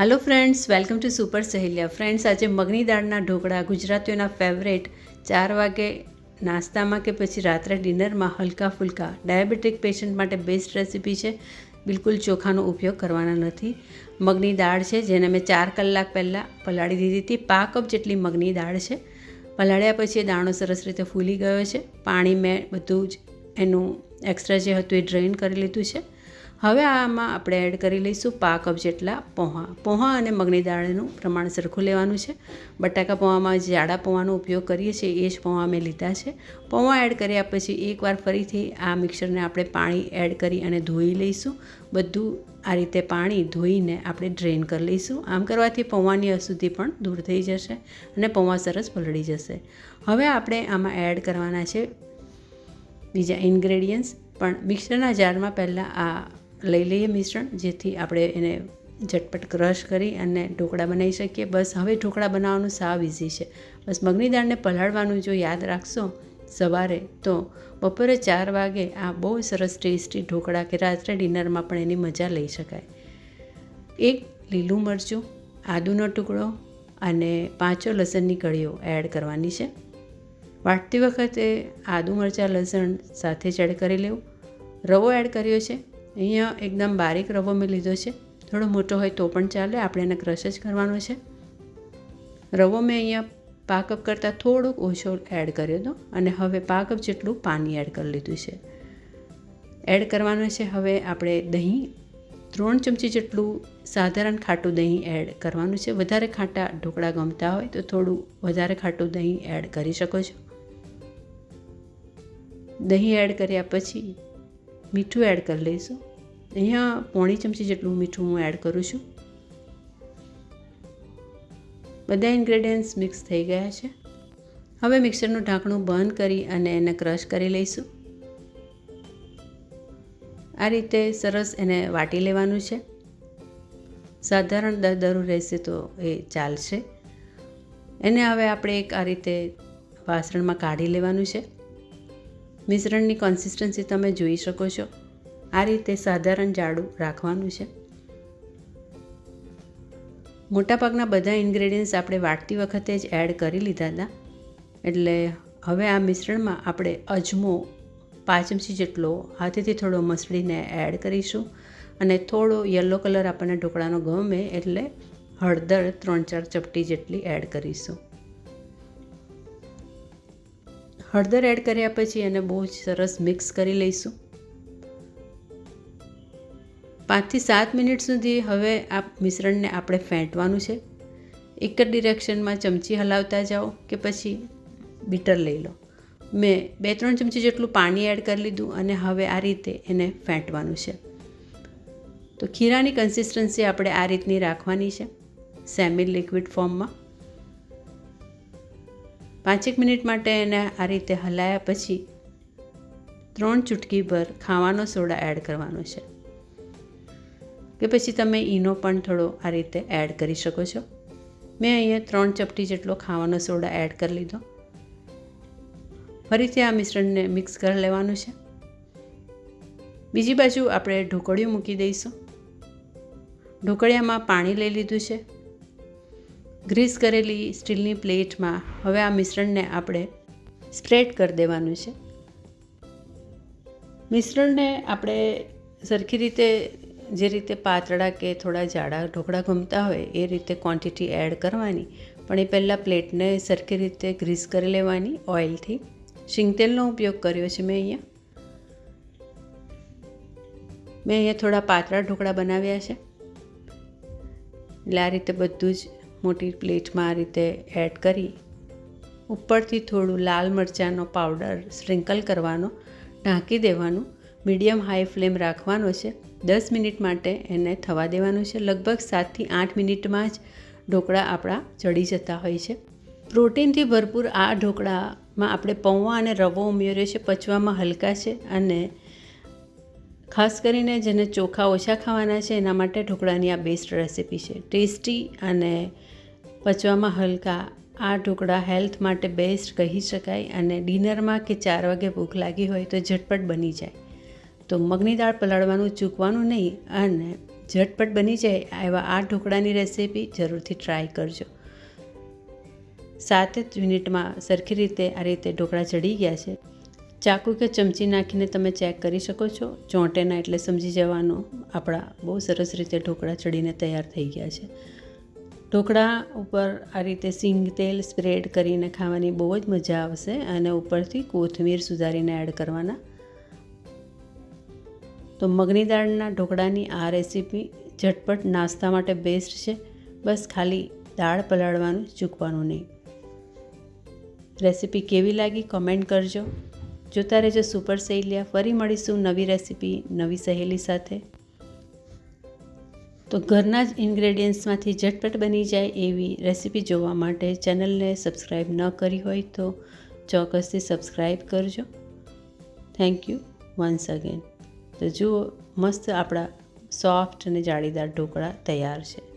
Hello friends, welcome to super Saheliya. Friends, आज मगनी दाळना dhokla गुजरातीओना favourite 4 वागे नास्तामां के पछी रात्रे डिनरमां हल्का फुल्का डायबिटिक पेशન્ટ माटे बेस्ट रेसिपी है। बिल्कुल चोखानो उपयोग करवाना नथी। मगनी दाळ छे जेने मैं 4 कलाक पहला पलाળી दीधी थी। 1/2 कप जेटली मगनी दाळ छे। पलाळ्या पछी दाणो सरस रीते फूली गयो छे। पाणी मैं बधुं ज एनुं एक्स्ट्रा जे हतुं ए ड्रेन करी लीधुं छे। હવે આમાં આપણે એડ કરી લઈશું 1/2 કપ જેટલા પૌંહા અને મગની દાળનું પ્રમાણ સરખું લેવાનું છે। બટાકા પૌંહામાં જાડા પૌંહાનો ઉપયોગ કરીએ છીએ એ જ પૌંહા મેં લીધા છે। પૌંહા એડ કર્યા પછી એકવાર ફરીથી આ મિક્સરને આપણે પાણી એડ કરી અને ધોઈ લઈશું। બધું આ રીતે પાણી ધોઈને આપણે ડ્રેન કરી લઈશું। આમ કરવાથી પૌંહાની અશુદ્ધિ પણ દૂર થઈ જશે અને પૌંહા સરસ પલળી જશે। હવે આપણે આમાં એડ કરવાના છે બીજા ઇન્ગ્રેડિયન્ટ્સ, પણ મિક્સરના જારમાં પહેલાં આ લઈ લઈએ મિશ્રણ, જેથી આપણે એને ઝટપટ ક્રશ કરી અને ઢોકળા બનાવી શકીએ। બસ હવે ઢોકળા બનાવવાનું સાવ ઇઝી છે। બસ મગની દાળને પલાળવાનું જો યાદ રાખશો સવારે તો બપોરે 4 વાગે આ બહુ સરસ ટેસ્ટી ઢોકળા કે રાત્રે ડિનરમાં પણ એની મજા લઈ શકાય। 1 લીલું મરચું, આદુનો ટુકડો અને 5 લસણની કળીઓ એડ કરવાની છે। વાટતી વખતે આદુ મરચાં લસણ સાથે જ એડ કરી લેવું। રવો એડ કર્યો છે। અહીંયા એકદમ બારીક રવો મેં લીધો છે। થોડો મોટો હોય તો પણ ચાલે, આપણે એને ક્રશ જ કરવાનો છે। રવો મેં અહીંયા 1/2 કપ કરતાં થોડુંક ઓછો એડ કર્યો હતો અને હવે 1/2 કપ જેટલું પાણી એડ કરી લીધું છે। એડ કરવાનું છે હવે આપણે દહીં, 3 ચમચી જેટલું સાધારણ ખાટું દહીં એડ કરવાનું છે। વધારે ખાટા ઢોકળા ગમતા હોય તો થોડું વધારે ખાટું દહીં એડ કરી શકો છો। દહીં એડ કર્યા પછી મીઠું એડ કરી લઈશું। અહીંયા 1/2 ચમચી જેટલું મીઠું હું એડ કરું છું। બધા ઇન્ગ્રેડિયન્ટ્સ મિક્સ થઈ ગયા છે। હવે મિક્સરનું ઢાંકણું બંધ કરી અને એને ક્રશ કરી લઈશું। આ રીતે સરસ એને વાટી લેવાનું છે। સાધારણ દરદરું રહેશે તો એ ચાલશે। એને હવે આપણે એક આ રીતે વાસણમાં કાઢી લેવાનું છે। મિશ્રણની કન્સિસ્ટન્સી તમે જોઈ શકો છો। આ રીતે સાધારણ જાડું રાખવાનું છે। મોટાભાગના બધા ઇન્ગ્રેડિયન્ટ્સ આપણે વાટતી વખતે જ એડ કરી લીધા હતા, એટલે હવે આ મિશ્રણમાં આપણે અજમો 5 ચમચી જેટલો હાથેથી થોડો મસળીને એડ કરીશું અને થોડો યલો કલર આપણને ઢોકળાનો ગમે એટલે હળદર 3-4 ચપટી જેટલી એડ કરીશું। હળદર એડ કર્યા પછી એને બહુ જ સરસ મિક્સ કરી લઈશું। 5 થી 7 મિનિટ સુધી હવે આ મિશ્રણને આપણે ફેંટવાનું છે। એક જ ડિરેક્શનમાં ચમચી હલાવતા જાઓ કે પછી બીટર લઈ લો। મેં 2-3 ચમચી જેટલું પાણી એડ કરી લીધું અને હવે આ રીતે એને ફેંટવાનું છે। તો ખીરાની કન્સિસ્ટન્સી આપણે આ રીતની રાખવાની છે, સેમી લિક્વિડ ફોર્મમાં। 5 મિનિટ માટે એને આ રીતે હલાયા પછી 3 ચૂટકી ભર ખાવાનો સોડા એડ કરવાનો છે, કે પછી તમે ઈનો પણ થોડો આ રીતે એડ કરી શકો છો। મેં અહીંયા 3 ચપટી જેટલો ખાવાનો સોડા એડ કરી લીધો। ફરીથી આ મિશ્રણને મિક્સ કરી લેવાનું છે। બીજી બાજુ આપણે ઢોકળિયું મૂકી દઈશું। ઢોકળિયામાં પાણી લઈ લીધું છે। ગ્રીસ કરેલી સ્ટીલની પ્લેટમાં હવે આ મિશ્રણને આપણે સ્પ્રેડ કરી દેવાનું છે। મિશ્રણને આપણે સરખી રીતે, જે રીતે પાતળા કે થોડા જાડા ઢોકળા ગમતા હોય એ રીતે ક્વોન્ટિટી એડ કરવાની, પણ એ પહેલાં પ્લેટને સરખી રીતે ગ્રીસ કરી લેવાની ઓઇલથી। શીંગતેલનો ઉપયોગ કર્યો છે મેં અહીંયા થોડા પાતળા ઢોકળા બનાવ્યા છે, એટલે આ રીતે બધું જ મોટી પ્લેટમાં આ રીતે એડ કરી ઉપરથી થોડું લાલ મરચાંનો પાવડર સ્પ્રિંકલ કરવાનો, ઢાંકી દેવાનું, મીડિયમ હાઈ ફ્લેમ રાખવાનો છે। 10 મિનિટ માટે એને થવા દેવાનું છે। લગભગ 7 થી 8 મિનિટમાં જ ઢોકળા આપણા ચડી જતા હોય છે। પ્રોટીનથી ભરપૂર આ ઢોકળામાં આપણે પૌંહા અને રવો ઉમેર્યો છે, પચવામાં હલકા છે અને ખાસ કરીને જેને ચોખા ઓછા ખાવાના છે એના માટે ઢોકળાની આ બેસ્ટ રેસિપી છે। ટેસ્ટી અને પચવામાં હલકા આ ઢોકળા હેલ્થ માટે બેસ્ટ કહી શકાય અને ડિનરમાં કે 4 વાગે ભૂખ લાગી હોય તો ઝટપટ બની જાય। તો મગની દાળ પલાળવાનું ચૂકવાનું નહીં અને ઝટપટ બની જાય એવા આ ઢોકળાની રેસીપી જરૂરથી ટ્રાય કરજો. 7 જ મિનિટમાં સરખી રીતે આ રીતે ઢોકળા ચડી ગયા છે. ચાકુ કે ચમચી નાખીને તમે ચેક કરી શકો છો. ચોંટે ના એટલે સમજી જવાનું આપણા બહુ સરસ રીતે ઢોકળા ચડીને તૈયાર થઈ ગયા છે. ઢોકળા ઉપર આ રીતે સિંગ તેલ સ્પ્રેડ કરીને ખાવાની બહુ જ મજા આવશે અને ઉપરથી કોથમીર સુધારીને એડ કરવાના. તો મગની દાળના ઢોકળાની આ રેસીપી ઝટપટ નાસ્તા માટે બેસ્ટ છે. બસ ખાલી દાળ પલાળવાનું ચૂકવાનું નહીં. રેસીપી કેવી લાગી કોમેન્ટ કરજો. જોતા રહેજો સુપર સહેલિયા. ફરી મળીશું નવી રેસીપી નવી સહેલી સાથે. તો ઘરના જ ઇન્ગ્રેડિયન્ટ્સમાંથી ઝટપટ બની જાય એવી રેસીપી જોવા માટે ચેનલને સબસ્ક્રાઈબ ન કરી હોય તો ચોક્કસથી સબસ્ક્રાઈબ કરજો. Thank you once again. તો જુઓ મસ્ત આપણા સોફ્ટ અને જાળીદાર ઢોકળા તૈયાર છે.